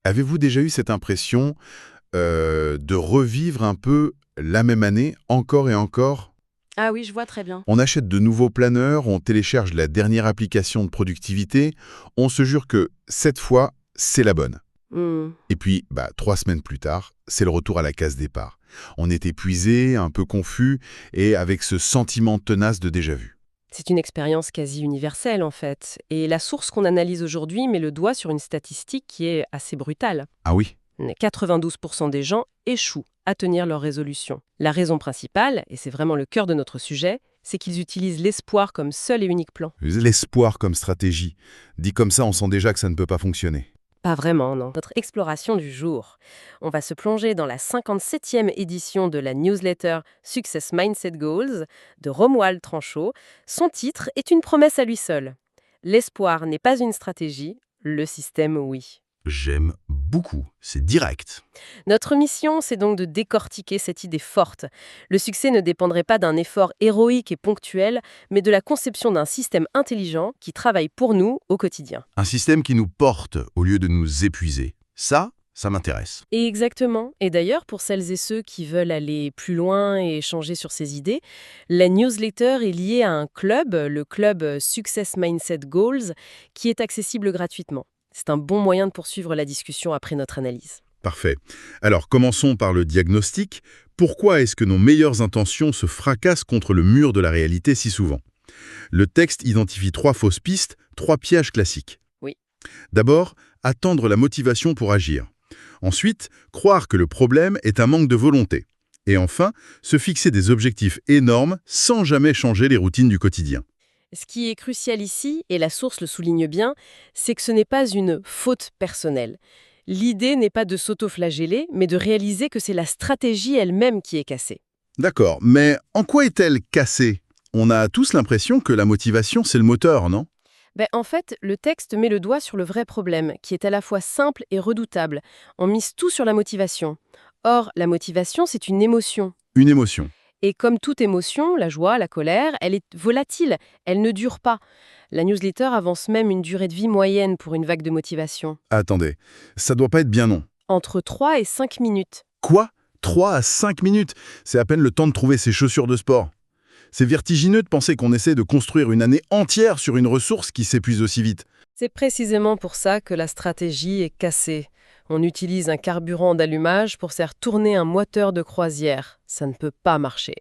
Avez-vous déjà eu cette impression de revivre un peu la même année, encore et encore? Ah oui, je vois très bien. On achète de nouveaux planeurs, on télécharge la dernière application de productivité, on se jure que cette fois, c'est la bonne. Hmm. Et puis, 3 semaines plus tard, c'est le retour à la case départ. On est épuisé, un peu confus, et avec ce sentiment tenace de déjà-vu. C'est une expérience quasi universelle en fait. Et la source qu'on analyse aujourd'hui met le doigt sur une statistique qui est assez brutale. Ah oui? 92% des gens échouent à tenir leurs résolutions. La raison principale, et c'est vraiment le cœur de notre sujet, c'est qu'ils utilisent l'espoir comme seul et unique plan. L'espoir comme stratégie. Dit comme ça, on sent déjà que ça ne peut pas fonctionner. Pas vraiment, non. Notre exploration du jour. On va se plonger dans la 57e édition de la newsletter Success Mindset Goals de Romuald Tranchot. Son titre est une promesse à lui seul. L'espoir n'est pas une stratégie, le système oui. J'aime beaucoup, c'est direct. Notre mission, c'est donc de décortiquer cette idée forte. Le succès ne dépendrait pas d'un effort héroïque et ponctuel, mais de la conception d'un système intelligent qui travaille pour nous au quotidien. Un système qui nous porte au lieu de nous épuiser. Ça m'intéresse. Et exactement. Et d'ailleurs, pour celles et ceux qui veulent aller plus loin et échanger sur ces idées, la newsletter est liée à un club, le club Success Mindset Goals, qui est accessible gratuitement. C'est un bon moyen de poursuivre la discussion après notre analyse. Parfait. Alors, commençons par le diagnostic. Pourquoi est-ce que nos meilleures intentions se fracassent contre le mur de la réalité si souvent? Le texte identifie 3 fausses pistes, 3 pièges classiques. Oui. D'abord, attendre la motivation pour agir. Ensuite, croire que le problème est un manque de volonté. Et enfin, se fixer des objectifs énormes sans jamais changer les routines du quotidien. Ce qui est crucial ici, et la source le souligne bien, c'est que ce n'est pas une faute personnelle. L'idée n'est pas de s'autoflageller, mais de réaliser que c'est la stratégie elle-même qui est cassée. D'accord, mais en quoi est-elle cassée? On a tous l'impression que la motivation, c'est le moteur, non? En fait, le texte met le doigt sur le vrai problème, qui est à la fois simple et redoutable. On mise tout sur la motivation. Or, la motivation, c'est une émotion. Une émotion. Et comme toute émotion, la joie, la colère, elle est volatile, elle ne dure pas. La newsletter avance même une durée de vie moyenne pour une vague de motivation. Attendez, ça doit pas être bien non. Entre 3 et 5 minutes. Quoi? 3 à 5 minutes? C'est à peine le temps de trouver ses chaussures de sport. C'est vertigineux de penser qu'on essaie de construire une année entière sur une ressource qui s'épuise aussi vite. C'est précisément pour ça que la stratégie est cassée. On utilise un carburant d'allumage pour faire tourner un moteur de croisière. Ça ne peut pas marcher.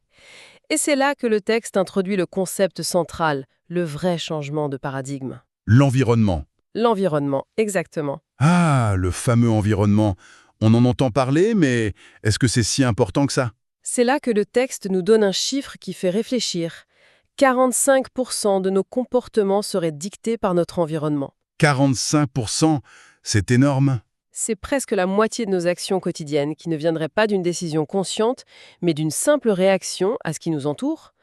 Et c'est là que le texte introduit le concept central, le vrai changement de paradigme. L'environnement. L'environnement, exactement. Ah, le fameux environnement. On en entend parler, mais est-ce que c'est si important que ça? C'est là que le texte nous donne un chiffre qui fait réfléchir. 45% de nos comportements seraient dictés par notre environnement. 45%, c'est énorme. C'est presque la moitié de nos actions quotidiennes qui ne viendraient pas d'une décision consciente, mais d'une simple réaction à ce qui nous entoure.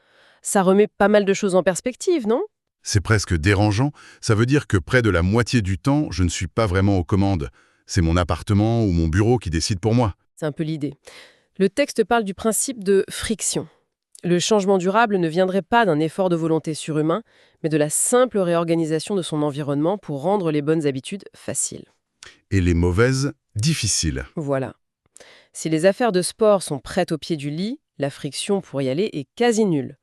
Ça remet pas mal de choses en perspective, non? C'est presque dérangeant. Ça veut dire que près de la moitié du temps, je ne suis pas vraiment aux commandes. C'est mon appartement ou mon bureau qui décide pour moi. C'est un peu l'idée. Le texte parle du principe de friction. Le changement durable ne viendrait pas d'un effort de volonté surhumain, mais de la simple réorganisation de son environnement pour rendre les bonnes habitudes faciles. Et les mauvaises, difficiles. Voilà. Si les affaires de sport sont prêtes au pied du lit, la friction pour y aller est quasi nulle.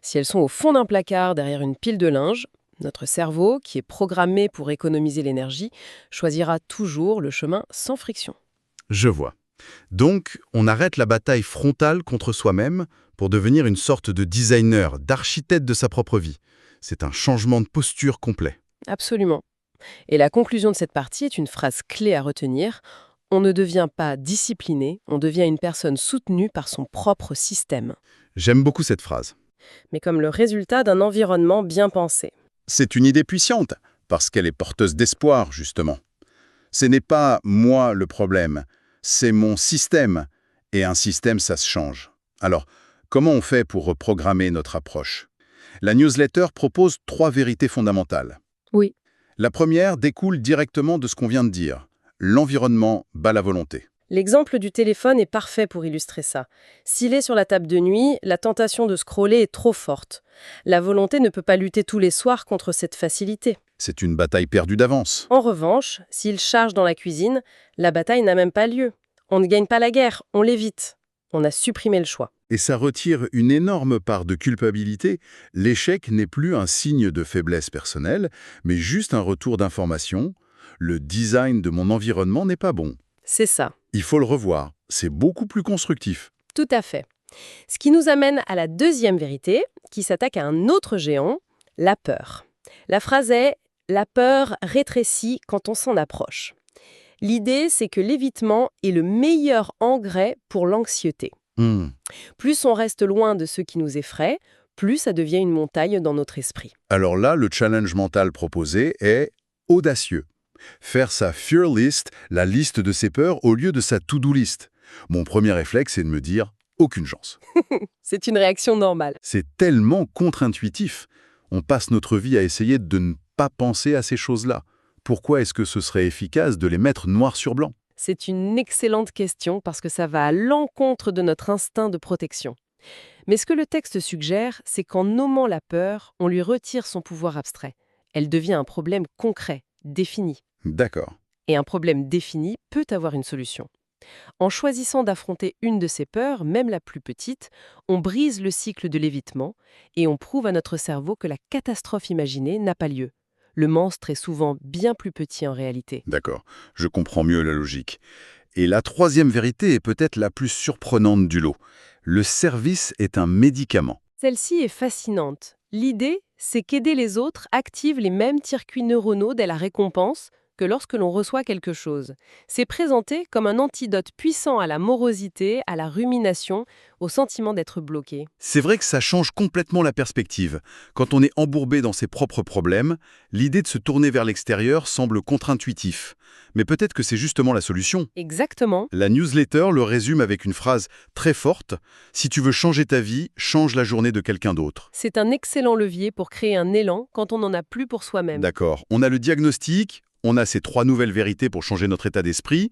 Si elles sont au fond d'un placard derrière une pile de linge, notre cerveau, qui est programmé pour économiser l'énergie, choisira toujours le chemin sans friction. Je vois. Donc, on arrête la bataille frontale contre soi-même pour devenir une sorte de designer, d'architecte de sa propre vie. C'est un changement de posture complet. Absolument. Et la conclusion de cette partie est une phrase clé à retenir. On ne devient pas discipliné, on devient une personne soutenue par son propre système, J'aime beaucoup cette phrase. mais comme le résultat d'un environnement bien pensé. C'est une idée puissante, parce qu'elle est porteuse d'espoir, justement. Ce n'est pas moi le problème, c'est mon système. Et un système, ça se change. Alors, comment on fait pour reprogrammer notre approche? La newsletter propose 3 vérités fondamentales. Oui. La première découle directement de ce qu'on vient de dire. L'environnement bat la volonté. L'exemple du téléphone est parfait pour illustrer ça. S'il est sur la table de nuit, la tentation de scroller est trop forte. La volonté ne peut pas lutter tous les soirs contre cette facilité. C'est une bataille perdue d'avance. En revanche, s'il charge dans la cuisine, la bataille n'a même pas lieu. On ne gagne pas la guerre, on l'évite. On a supprimé le choix. Et ça retire une énorme part de culpabilité. L'échec n'est plus un signe de faiblesse personnelle, mais juste un retour d'information. Le design de mon environnement n'est pas bon. C'est ça, Il faut le revoir. C'est beaucoup plus constructif. tout à fait. Ce qui nous amène à la deuxième vérité, qui s'attaque à un autre géant, la peur. La phrase est « La peur rétrécit quand on s'en approche ». L'idée, c'est que l'évitement est le meilleur engrais pour l'anxiété. Hmm. Plus on reste loin de ce qui nous effraie, plus ça devient une montagne dans notre esprit. Alors là, le challenge mental proposé est audacieux. Faire sa fear list, la liste de ses peurs, au lieu de sa to-do list. Mon premier réflexe, c'est de me dire « aucune chance ». C'est une réaction normale. C'est tellement contre-intuitif. On passe notre vie à essayer de ne pas penser à ces choses-là. Pourquoi est-ce que ce serait efficace de les mettre noir sur blanc? C'est une excellente question parce que ça va à l'encontre de notre instinct de protection. Mais ce que le texte suggère, c'est qu'en nommant la peur, on lui retire son pouvoir abstrait. Elle devient un problème concret, défini. D'accord. Et un problème défini peut avoir une solution. En choisissant d'affronter une de ces peurs, même la plus petite, on brise le cycle de l'évitement et on prouve à notre cerveau que la catastrophe imaginée n'a pas lieu. Le monstre est souvent bien plus petit en réalité. D'accord. Je comprends mieux la logique. Et la troisième vérité est peut-être la plus surprenante du lot. Le service est un médicament. Celle-ci est fascinante. L'idée, c'est qu'aider les autres active les mêmes circuits neuronaux dès la récompense que lorsque l'on reçoit quelque chose. C'est présenté comme un antidote puissant à la morosité, à la rumination, au sentiment d'être bloqué. C'est vrai que ça change complètement la perspective. Quand on est embourbé dans ses propres problèmes, l'idée de se tourner vers l'extérieur semble contre-intuitif. Mais peut-être que c'est justement la solution. Exactement. La newsletter le résume avec une phrase très forte. « Si tu veux changer ta vie, change la journée de quelqu'un d'autre. » C'est un excellent levier pour créer un élan quand on n'en a plus pour soi-même. D'accord. On a le diagnostic, on a ces 3 nouvelles vérités pour changer notre état d'esprit,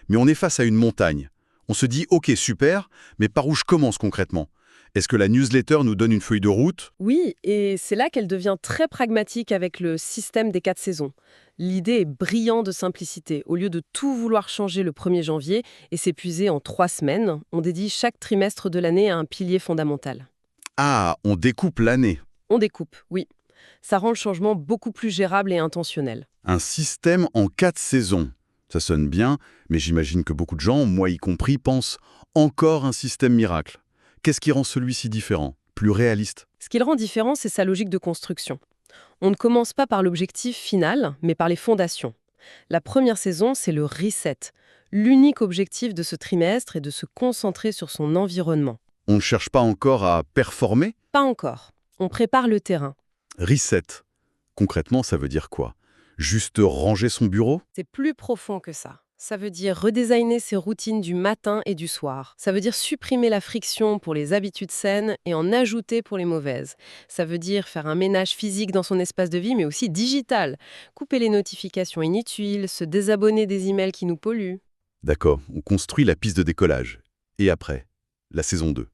mais on est face à une montagne. On se dit « Ok, super, mais par où je commence concrètement ?» Est-ce que la newsletter nous donne une feuille de route? Oui, et c'est là qu'elle devient très pragmatique avec le système des 4 saisons. L'idée est brillante de simplicité. Au lieu de tout vouloir changer le 1er janvier et s'épuiser en 3 semaines, on dédie chaque trimestre de l'année à un pilier fondamental. Ah, on découpe l'année. On découpe, oui. Ça rend le changement beaucoup plus gérable et intentionnel. Un système en 4 saisons. Ça sonne bien, mais j'imagine que beaucoup de gens, moi y compris, pensent « encore un système miracle ». Qu'est-ce qui rend celui-ci différent, plus réaliste? Ce qui le rend différent, c'est sa logique de construction. On ne commence pas par l'objectif final, mais par les fondations. La première saison, c'est le reset. L'unique objectif de ce trimestre est de se concentrer sur son environnement. On ne cherche pas encore à performer? Pas encore. On prépare le terrain. Reset. Concrètement, ça veut dire quoi? Juste ranger son bureau? C'est plus profond que ça. Ça veut dire redesigner ses routines du matin et du soir. Ça veut dire supprimer la friction pour les habitudes saines et en ajouter pour les mauvaises. Ça veut dire faire un ménage physique dans son espace de vie, mais aussi digital. Couper les notifications inutiles, se désabonner des emails qui nous polluent. D'accord, on construit la piste de décollage. Et après, la saison 2.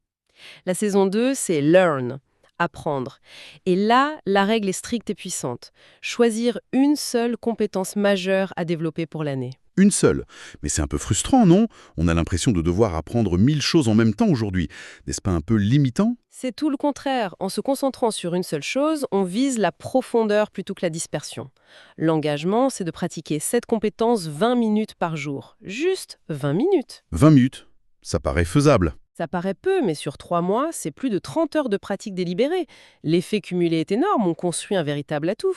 La saison 2, c'est Learn, apprendre. Et là, la règle est stricte et puissante. Choisir une seule compétence majeure à développer pour l'année. Une seule. Mais c'est un peu frustrant, non? On a l'impression de devoir apprendre 1000 choses en même temps aujourd'hui. N'est-ce pas un peu limitant? C'est tout le contraire. En se concentrant sur une seule chose, on vise la profondeur plutôt que la dispersion. L'engagement, c'est de pratiquer cette compétence 20 minutes par jour. Juste 20 minutes. 20 minutes. Ça paraît faisable. Ça paraît peu, mais sur 3 mois, c'est plus de 30 heures de pratique délibérée. L'effet cumulé est énorme, on construit un véritable atout.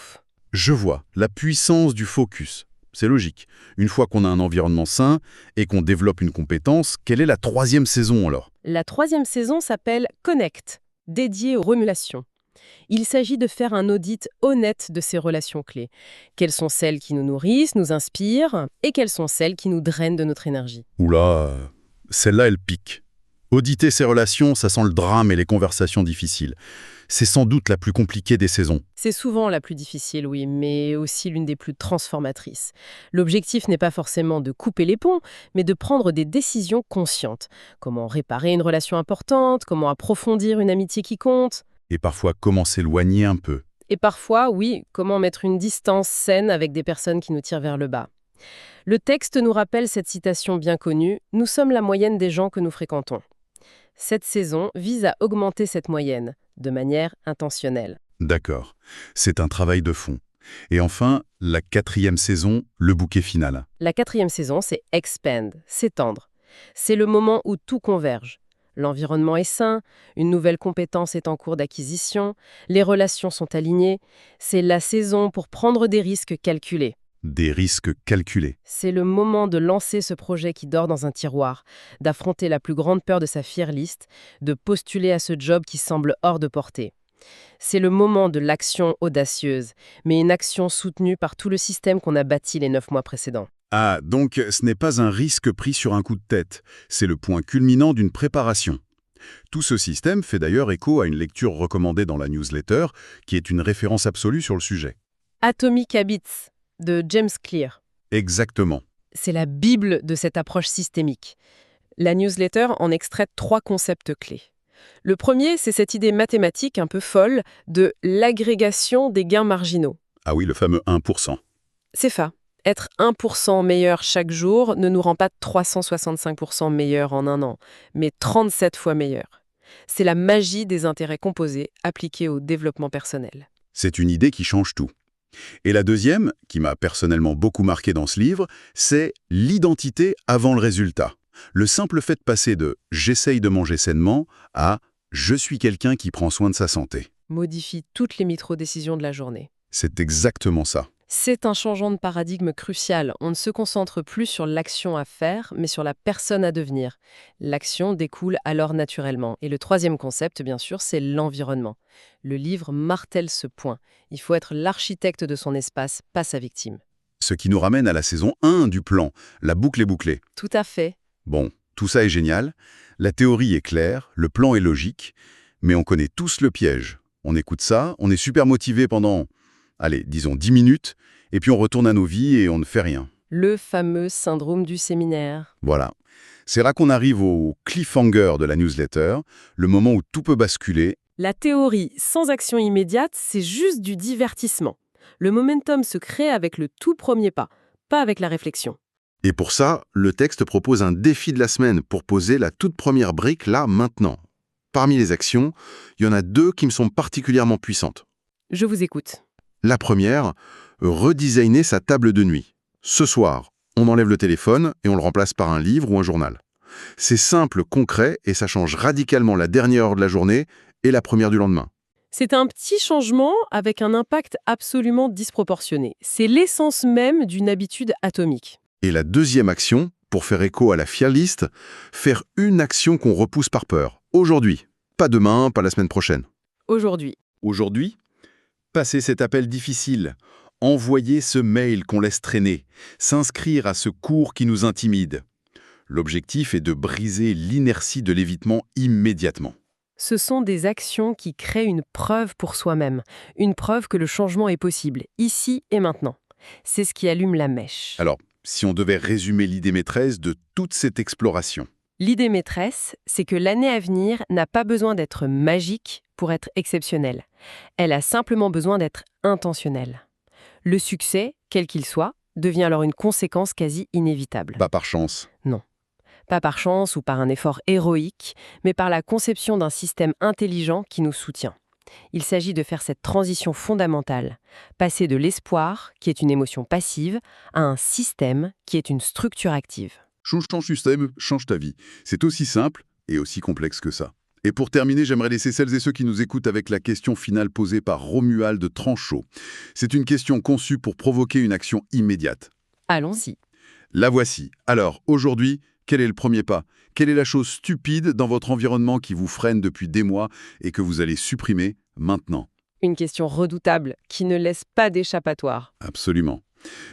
Je vois la puissance du focus. C'est logique. Une fois qu'on a un environnement sain et qu'on développe une compétence, quelle est la 3e saison alors? La 3e saison s'appelle Connect, dédiée aux relations. Il s'agit de faire un audit honnête de ces relations clés. Quelles sont celles qui nous nourrissent, nous inspirent, et quelles sont celles qui nous drainent de notre énergie. Oula, celle-là, elle pique. Auditer ces relations, ça sent le drame et les conversations difficiles. C'est sans doute la plus compliquée des saisons. C'est souvent la plus difficile, oui, mais aussi l'une des plus transformatrices. L'objectif n'est pas forcément de couper les ponts, mais de prendre des décisions conscientes. Comment réparer une relation importante, comment approfondir une amitié qui compte. Et parfois comment s'éloigner un peu. Et parfois, oui, comment mettre une distance saine avec des personnes qui nous tirent vers le bas. Le texte nous rappelle cette citation bien connue, « Nous sommes la moyenne des gens que nous fréquentons ». Cette saison vise à augmenter cette moyenne, de manière intentionnelle. D'accord. C'est un travail de fond. Et enfin, la 4e saison, le bouquet final. La 4e saison, c'est Expand, s'étendre. C'est le moment où tout converge. L'environnement est sain, une nouvelle compétence est en cours d'acquisition, les relations sont alignées. C'est la saison pour prendre des risques calculés. Des risques calculés. C'est le moment de lancer ce projet qui dort dans un tiroir, d'affronter la plus grande peur de sa fear list, de postuler à ce job qui semble hors de portée. C'est le moment de l'action audacieuse, mais une action soutenue par tout le système qu'on a bâti les 9 mois précédents. Ah, donc ce n'est pas un risque pris sur un coup de tête, c'est le point culminant d'une préparation. Tout ce système fait d'ailleurs écho à une lecture recommandée dans la newsletter, qui est une référence absolue sur le sujet. Atomic Habits de James Clear. Exactement. C'est la bible de cette approche systémique. La newsletter en extrait 3 concepts clés. Le premier, c'est cette idée mathématique un peu folle de l'agrégation des gains marginaux. Ah oui, le fameux 1%. C'est ça. Être 1% meilleur chaque jour ne nous rend pas 365% meilleur en un an, mais 37 fois meilleur. C'est la magie des intérêts composés appliqués au développement personnel. C'est une idée qui change tout. Et la deuxième, qui m'a personnellement beaucoup marqué dans ce livre, c'est l'identité avant le résultat. Le simple fait de passer de « j'essaye de manger sainement » à « je suis quelqu'un qui prend soin de sa santé ». Modifie toutes les micro-décisions de la journée. C'est exactement ça. C'est un changement de paradigme crucial. On ne se concentre plus sur l'action à faire, mais sur la personne à devenir. L'action découle alors naturellement. Et le troisième concept, bien sûr, c'est l'environnement. Le livre martèle ce point. Il faut être l'architecte de son espace, pas sa victime. Ce qui nous ramène à la saison 1 du plan, la boucle est bouclée. Tout à fait. Bon, tout ça est génial, la théorie est claire, le plan est logique, mais on connaît tous le piège. On écoute ça, on est super motivé pendant, allez, disons 10 minutes, et puis on retourne à nos vies et on ne fait rien. Le fameux syndrome du séminaire. Voilà. C'est là qu'on arrive au cliffhanger de la newsletter, le moment où tout peut basculer. La théorie sans action immédiate, c'est juste du divertissement. Le momentum se crée avec le tout premier pas, pas avec la réflexion. Et pour ça, le texte propose un défi de la semaine pour poser la toute première brique là, maintenant. Parmi les actions, il y en a 2 qui me sont particulièrement puissantes. Je vous écoute. La première, redesigner sa table de nuit. Ce soir, on enlève le téléphone et on le remplace par un livre ou un journal. C'est simple, concret et ça change radicalement la dernière heure de la journée et la première du lendemain. C'est un petit changement avec un impact absolument disproportionné. C'est l'essence même d'une habitude atomique. Et la deuxième action, pour faire écho à la fear list, faire une action qu'on repousse par peur. Aujourd'hui. Pas demain, pas la semaine prochaine. Aujourd'hui. Aujourd'hui, passer cet appel difficile, envoyer ce mail qu'on laisse traîner, s'inscrire à ce cours qui nous intimide. L'objectif est de briser l'inertie de l'évitement immédiatement. Ce sont des actions qui créent une preuve pour soi-même, une preuve que le changement est possible, ici et maintenant. C'est ce qui allume la mèche. Alors, si on devait résumer l'idée maîtresse de toute cette exploration. L'idée maîtresse, c'est que l'année à venir n'a pas besoin d'être magique pour être exceptionnelle. Elle a simplement besoin d'être intentionnelle. Le succès, quel qu'il soit, devient alors une conséquence quasi inévitable. Pas par chance. Non. Pas par chance ou par un effort héroïque, mais par la conception d'un système intelligent qui nous soutient. Il s'agit de faire cette transition fondamentale, passer de l'espoir, qui est une émotion passive, à un système qui est une structure active. Change ton système, change ta vie. C'est aussi simple et aussi complexe que ça. Et pour terminer, j'aimerais laisser celles et ceux qui nous écoutent avec la question finale posée par Romuald Tranchot. C'est une question conçue pour provoquer une action immédiate. Allons-y. La voici. Alors, aujourd'hui, quel est le premier pas? Quelle est la chose stupide dans votre environnement qui vous freine depuis des mois et que vous allez supprimer maintenant? Une question redoutable qui ne laisse pas d'échappatoire. Absolument.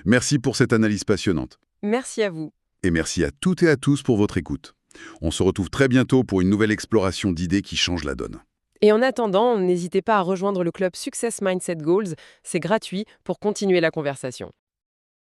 Merci pour cette analyse passionnante. Merci à vous. Et merci à toutes et à tous pour votre écoute. On se retrouve très bientôt pour une nouvelle exploration d'idées qui change la donne. Et en attendant, n'hésitez pas à rejoindre le club Success Mindset Goals. C'est gratuit pour continuer la conversation.